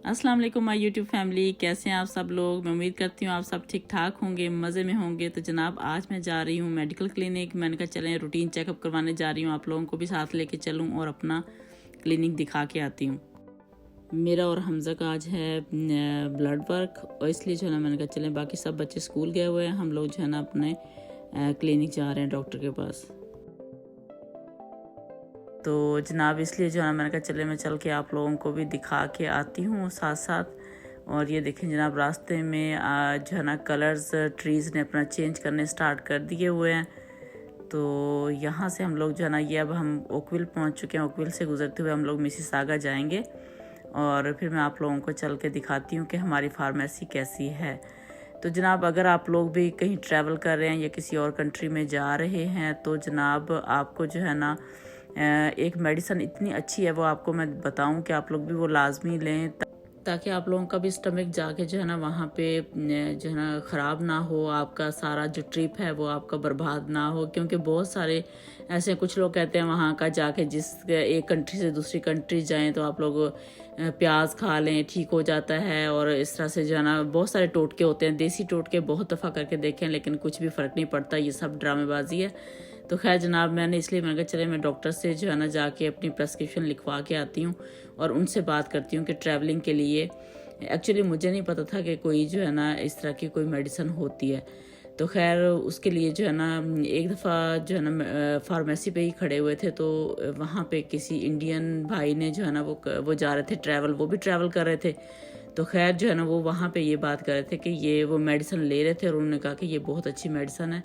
अस्सलाम वालेकुम my YouTube family, कैसे हैं आप सब लोग। मैं उम्मीद करती हूँ आप सब ठीक ठाक होंगे, मज़े में होंगे। तो जनाब आज मैं जा रही हूँ मेडिकल क्लिनिक। मैंने कहा चलें रूटीन चेकअप करवाने जा रही हूँ, आप लोगों को भी साथ लेके चलूँ और अपना क्लिनिक दिखा के आती हूँ। मेरा और हमज़ा का आज है ब्लड वर्क, और इसलिए जो है ना मैंने कहा चलें, बाकी सब बच्चे स्कूल गए हुए हैं, हम लोग जो है ना अपने क्लिनिक जा रहे हैं डॉक्टर के पास। तो जनाब इसलिए जो है मैंने कहा चले मैं चल के आप लोगों को भी दिखा के आती हूँ साथ साथ। और ये देखें जनाब रास्ते में जो है ना कलर्स ट्रीज़ ने अपना चेंज करने स्टार्ट कर दिए हुए हैं। तो यहाँ से हम लोग जो है ना ये अब हम ओकविल पहुँच चुके हैं। ओकविल से गुजरते हुए हम लोग मिसिसागा जाएंगे और फिर मैं आप लोगों को चल के दिखाती हूँ कि हमारी फार्मेसी कैसी है। तो जनाब अगर आप लोग भी कहीं ट्रैवल कर रहे हैं या किसी और कंट्री में जा रहे हैं तो जनाब आपको जो है ना एक मेडिसिन इतनी अच्छी है, वो आपको मैं बताऊं कि आप लोग भी वो लाजमी लें, ताकि आप लोगों का भी स्टमक जाके जो है ना वहाँ पे जो है ना ख़राब ना हो, आपका सारा जो ट्रिप है वो आपका बर्बाद ना हो। क्योंकि बहुत सारे ऐसे कुछ लोग कहते हैं वहाँ का जाके जिस एक कंट्री से दूसरी कंट्री जाएं तो आप लोग प्याज खा लें ठीक हो जाता है, और इस तरह से जो है ना बहुत सारे टोटके होते हैं। देसी टोटके बहुत दफ़ा करके देखें लेकिन कुछ भी फ़र्क नहीं पड़ता, ये सब ड्रामेबाजी है। तो खैर जनाब मैंने कहा चले मैं डॉक्टर से जो है ना जाके अपनी प्रेस्क्रिप्शन लिखवा के आती हूँ और उनसे बात करती हूँ कि ट्रैवलिंग के लिए। एक्चुअली मुझे नहीं पता था कि कोई जो है ना इस तरह की कोई मेडिसिन होती है। तो खैर उसके लिए जो है ना एक दफ़ा जो है ना फार्मेसी पे ही खड़े हुए थे, तो वहाँ पे किसी इंडियन भाई ने जो है ना वो जा रहे थे ट्रैवल, वो भी ट्रैवल कर रहे थे। तो खैर जो है ना वो वहाँ पे ये बात कर रहे थे कि ये वो मेडिसिन ले रहे थे और उन्होंने कहा कि ये बहुत अच्छी मेडिसिन है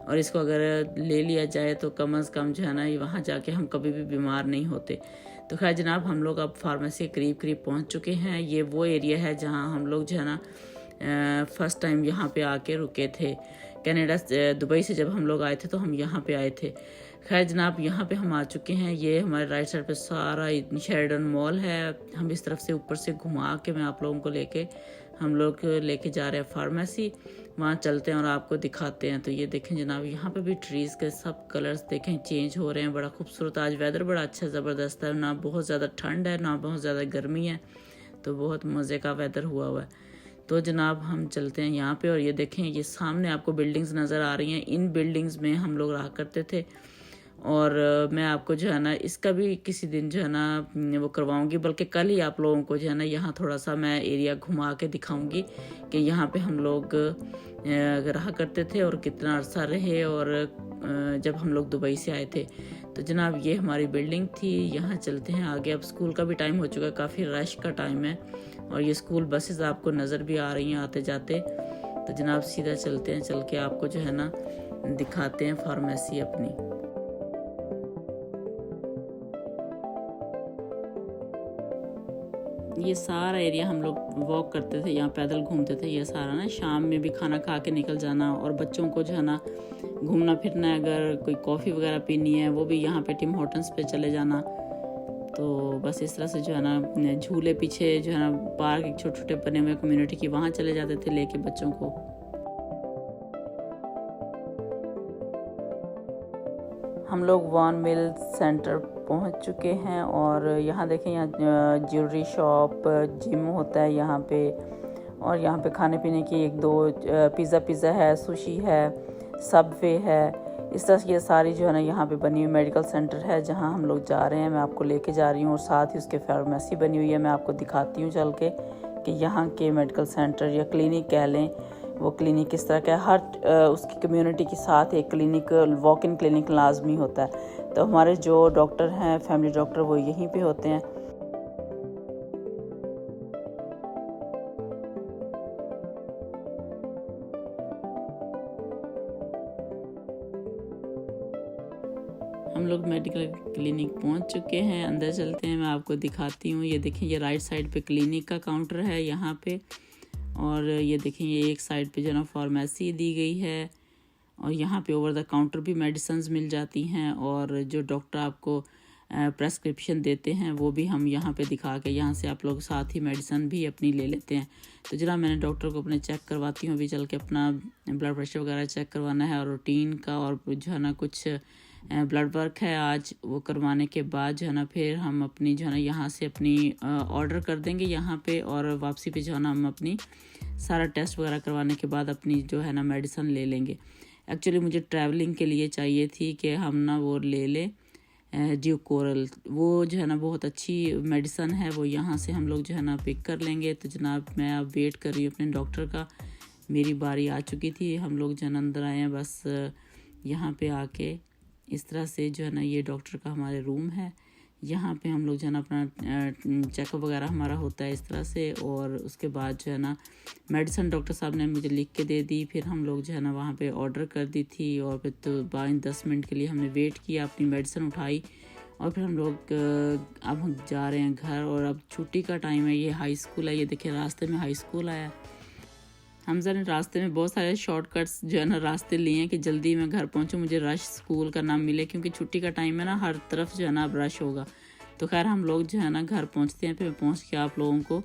और इसको अगर ले लिया जाए तो कम अज़ कम जो है ना ये वहाँ जाके हम कभी भी बीमार नहीं होते। तो खैर जनाब हम लोग अब फार्मेसी के करीब पहुँच चुके हैं। ये वो एरिया है जहाँ हम लोग जो है ना फ़र्स्ट टाइम यहाँ पे आके रुके थे। कनाडा दुबई से जब हम लोग आए थे तो हम यहाँ पे आए थे। खैर जनाब यहाँ पे हम आ चुके हैं। ये हमारे राइट साइड पे सारा शेरडन मॉल है। हम इस तरफ से ऊपर से घुमा के मैं आप लोगों को हम लोग लेके जा रहे हैं फार्मेसी। वहाँ चलते हैं और आपको दिखाते हैं। तो ये देखें जनाब यहाँ पे भी ट्रीज़ के सब कलर्स देखें चेंज हो रहे हैं, बड़ा खूबसूरत। आज वेदर बड़ा अच्छा ज़बरदस्त है, ना बहुत ज़्यादा ठंड है ना बहुत ज़्यादा गर्मी है, तो बहुत मज़े का वेदर हुआ है। तो जनाब हम चलते हैं यहाँ पे और ये देखें ये सामने आपको बिल्डिंग्स नज़र आ रही हैं। इन बिल्डिंग्स में हम लोग रहा करते थे और मैं आपको जो है ना इसका भी किसी दिन जो है ना वो करवाऊंगी, बल्कि कल ही आप लोगों को जो है ना यहाँ थोड़ा सा मैं एरिया घुमा के दिखाऊंगी कि यहाँ पे हम लोग रहा करते थे और कितना अरसा रहे, और जब हम लोग दुबई से आए थे। तो जनाब ये हमारी बिल्डिंग थी। यहाँ चलते हैं आगे। अब स्कूल का भी टाइम हो चुका है, काफ़ी रश का टाइम है और ये स्कूल बसेस आपको नज़र भी आ रही हैं आते जाते। तो जनाब सीधा चलते हैं, चल के आपको जो है ना दिखाते हैं फार्मेसी अपनी। ये सारा एरिया हम लोग वॉक करते थे, यहाँ पैदल घूमते थे। ये सारा ना शाम में भी खाना खा के निकल जाना, और बच्चों को जो है ना घूमना फिरना है, अगर कोई कॉफ़ी वगैरह पीनी है वो भी यहाँ पे टिम हॉर्टन्स पे चले जाना। तो बस इस तरह से जो है ना झूले पीछे जो है ना पार्क एक छोटे छोटे बने हुए कम्युनिटी की, वहाँ चले जाते थे लेके बच्चों को। हम लोग वॉन मिल सेंटर पहुंच चुके हैं और यहाँ देखें यहाँ ज्वेलरी शॉप जिम होता है यहाँ पे, और यहाँ पे खाने पीने की एक दो पिज़्ज़ा है, सुशी है, सबवे है। इस तरह की ये सारी जो है ना यहाँ पे बनी हुई मेडिकल सेंटर है जहाँ हम लोग जा रहे हैं। मैं आपको लेके जा रही हूँ और साथ ही उसके फार्मेसी बनी हुई है। मैं आपको दिखाती हूँ चल के कि यहाँ के मेडिकल सेंटर या क्लिनिक कह लें, वो क्लिनिक किस तरह का है। हर उसकी कम्युनिटी के साथ एक क्लिनिक, वॉक इन क्लिनिक लाजमी होता है। तो हमारे जो डॉक्टर हैं, फैमिली डॉक्टर, वो यहीं पे होते हैं। हम लोग मेडिकल क्लिनिक पहुंच चुके हैं, अंदर चलते हैं, मैं आपको दिखाती हूँ। ये देखें ये राइट साइड पे क्लिनिक का काउंटर है यहाँ पे, और ये देखें ये एक साइड पे जो ना फार्मेसी दी गई है, और यहाँ पे ओवर द काउंटर भी मेडिसिन्स मिल जाती हैं, और जो डॉक्टर आपको प्रेस्क्रिप्शन देते हैं वो भी हम यहाँ पे दिखा के यहाँ से आप लोग साथ ही मेडिसिन भी अपनी ले लेते हैं। तो जरा मैंने डॉक्टर को अपने चेक करवाती हूँ, अभी चल के अपना ब्लड प्रेशर वगैरह चेक करवाना है और रूटीन का, और जो है ना कुछ بلڈ ورک ہے آج، وہ کروانے کے بعد جو ہے نا پھر ہم اپنی جو ہے نا یہاں سے اپنی آرڈر کر دیں گے یہاں پہ، اور واپسی پہ جو ہے نا ہم اپنی سارا ٹیسٹ وغیرہ کروانے کے بعد اپنی جو ہے نا میڈیسن لے لیں گے۔ ایکچولی مجھے ٹریولنگ کے لیے چاہیے تھی کہ ہم نا وہ لے لیں ڈیوکورل، وہ جو ہے نا بہت اچھی میڈیسن ہے، وہ یہاں سے ہم لوگ جو ہے نا پک کر لیں گے۔ تو جناب میں اب ویٹ کر رہی ہوں اپنے ڈاکٹر کا، میری باری آ چکی تھی، ہم لوگ جو ہے نا اندر آئے ہیں بس یہاں پہ آ کے۔ اس طرح سے جو ہے نا یہ ڈاکٹر کا ہمارے روم ہے، یہاں پہ ہم لوگ جو ہے نا اپنا چیک اپ وغیرہ ہمارا ہوتا ہے اس طرح سے، اور اس کے بعد جو ہے نا میڈیسن ڈاکٹر صاحب نے مجھے لکھ کے دے دی، پھر ہم لوگ جو ہے نا وہاں پہ آرڈر کر دی تھی، اور پھر تو 10 منٹ کے لیے ہم نے ویٹ کیا، اپنی میڈیسن اٹھائی، اور پھر ہم لوگ اب ہم جا رہے ہیں گھر، اور اب چھٹی کا ٹائم ہے، یہ ہائی اسکول ہے، یہ دیکھیں راستے میں ہائی اسکول آیا۔ حمزہ نے راستے میں بہت سارے شارٹ کٹس جو ہے نا راستے لیے ہیں کہ جلدی میں گھر پہنچوں، مجھے رش اسکول کا نام ملے، کیونکہ چھٹی کا ٹائم ہے نا، ہر طرف جو ہے نا اب رش ہوگا۔ تو خیر ہم لوگ جو ہے نا گھر پہنچتے ہیں، پھر پہنچ کے آپ لوگوں کو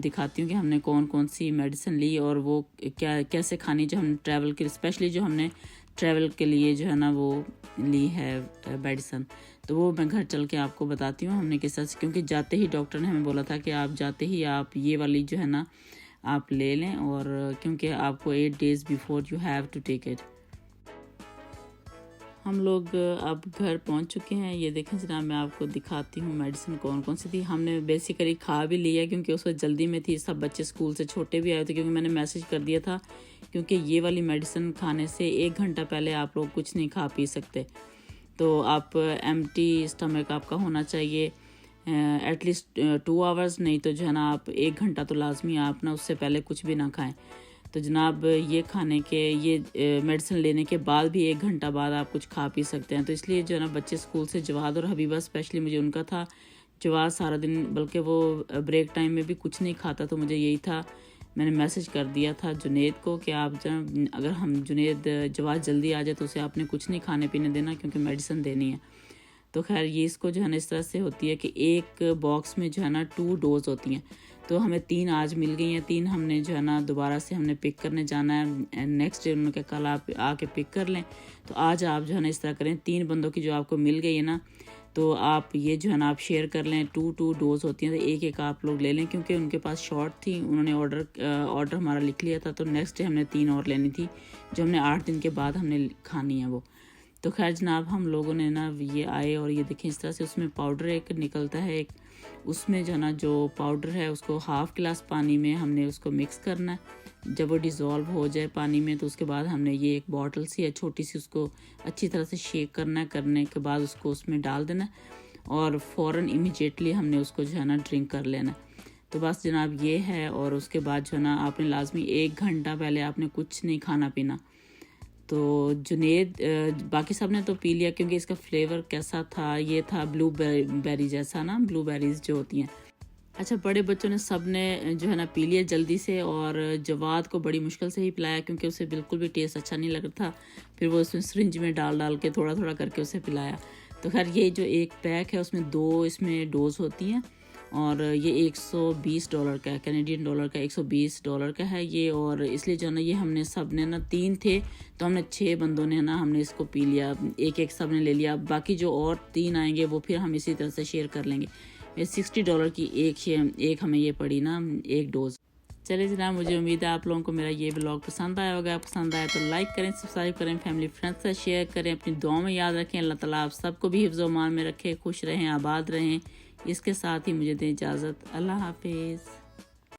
دکھاتی ہوں کہ ہم نے کون کون سی میڈیسن لی، اور وہ کیسے کھانی جو ہم نے ٹریول کے، اسپیشلی جو ہم نے ٹریول کے لیے جو ہے نا وہ لی ہے میڈیسن، تو وہ میں گھر چل کے آپ کو بتاتی ہوں ہم نے کس طرح سے، کیونکہ جاتے ہی ڈاکٹر نے ہمیں بولا تھا کہ آپ جاتے ہی آپ یہ والی جو ہے نا آپ لے لیں، اور کیونکہ آپ کو 8 days before you have to take it۔ ہم لوگ اب گھر پہنچ چکے ہیں، یہ دیکھیں جناب میں آپ کو دکھاتی ہوں میڈیسن کون کون سی تھی۔ ہم نے بیسیکلی کھا بھی لیا کیونکہ اس وقت جلدی میں تھی، سب بچے اسکول سے چھوٹے بھی آئے تھے، کیونکہ میں نے میسج کر دیا تھا کیونکہ یہ والی میڈیسن کھانے سے 1 گھنٹہ پہلے آپ لوگ کچھ نہیں کھا پی سکتے، تو آپ ایمٹی اسٹمک آپ کا ہونا چاہیے ایٹ لیسٹ 2 hours، نہیں تو جو ہے نا آپ 1 گھنٹہ تو لازمی آپ نا اس سے پہلے کچھ بھی نہ کھائیں۔ تو جناب یہ کھانے کے، یہ میڈیسن لینے کے بعد بھی 1 گھنٹہ بعد آپ کچھ کھا پی سکتے ہیں، تو اس لیے جو ہے نا بچے اسکول سے، جواد اور حبیبہ اسپیشلی مجھے ان کا تھا، جواد سارا دن بلکہ وہ بریک ٹائم میں بھی کچھ نہیں کھاتا، تو مجھے یہی تھا، میں نے میسج کر دیا تھا جنید کو کہ آپ اگر ہم جواد جلدی آ جائے تو اسے آپ نے کچھ نہیں کھانے پینے دینا کیونکہ میڈیسن دینی ہے۔ تو خیر یہ اس کو جو ہے نا اس طرح سے ہوتی ہے کہ ایک باکس میں جو ہے نا 2 ڈوز ہوتی ہیں، تو ہمیں 3 آج مل گئی ہیں، 3 ہم نے جو ہے نا دوبارہ سے ہم نے پک کرنے جانا ہے، نیکسٹ ڈے انہوں نے کل آپ آ کے پک کر لیں، تو آج آپ جو ہے نا اس طرح کریں، 3 بندوں کی جو آپ کو مل گئی ہے نا، تو آپ یہ جو ہے نا آپ شیئر کر لیں، 2 ڈوز ہوتی ہیں، تو ایک آپ لوگ لے لیں، کیونکہ ان کے پاس شارٹ تھی، انہوں نے آرڈر ہمارا لکھ لیا تھا، تو نیکسٹ ڈے ہم نے 3 اور لینی تھی جو ہم نے 8 دن کے بعد ہم نے کھانی ہے وہ۔ تو خیر جناب ہم لوگوں نے نا یہ آئے، اور یہ دیکھیں اس طرح سے اس میں پاؤڈر ایک نکلتا ہے، ایک اس میں جو ہے نا جو پاؤڈر ہے اس کو 1/2 گلاس پانی میں ہم نے اس کو مکس کرنا ہے، جب وہ ڈیزولو ہو جائے پانی میں تو اس کے بعد ہم نے یہ ایک باٹل سی ہے چھوٹی سی، اس کو اچھی طرح سے شیک کرنا ہے، کرنے کے بعد اس کو اس میں ڈال دینا ہے، اور فوراً امیجیٹلی ہم نے اس کو جو ہے نا ڈرنک کر لینا ہے۔ تو بس جناب یہ ہے، اور اس کے بعد جو ہے نا آپ نے لازمی 1 گھنٹہ پہلے آپ نے کچھ نہیں کھانا پینا۔ تو جنید باقی سب نے تو پی لیا، کیونکہ اس کا فلیور کیسا تھا، یہ تھا بلو بیری جیسا نا، بلو بیریز جو ہوتی ہیں۔ اچھا بڑے بچوں نے سب نے جو ہے نا پی لیا جلدی سے، اور جواد کو بڑی مشکل سے ہی پلایا کیونکہ اسے بالکل بھی ٹیسٹ اچھا نہیں لگ رہا تھا، پھر وہ اس میں سرنج میں ڈال کے تھوڑا تھوڑا کر کے اسے پلایا۔ تو خیر یہ جو ایک پیک ہے اس میں 2 اس میں ڈوز ہوتی ہیں، اور یہ $120 کا ہے، کینیڈین ڈالر کا $120 کا ہے یہ، اور اس لیے جو ہے نا یہ ہم نے سب نے نا 3 تھے تو ہم نے 6 بندوں نے نا ہم نے اس کو پی لیا، ایک سب نے لے لیا، باقی جو اور 3 آئیں گے وہ پھر ہم اسی طرح سے شیئر کر لیں گے۔ $60 کی ایک ہمیں یہ پڑی نا 1 ڈوز۔ چلے جناب مجھے امید ہے آپ لوگوں کو میرا یہ ولاگ پسند آیا ہوگا، پسند آیا تو لائک کریں، سبسکرائب کریں، فیملی فرینڈس سے شیئر کریں، اپنی دعاؤں میں یاد رکھیں، اللہ تعالیٰ آپ سب کو بھی حفظ و امان میں رکھے، خوش رہیں، آباد رہیں۔ اس کے ساتھ ہی مجھے دیں اجازت، اللہ حافظ۔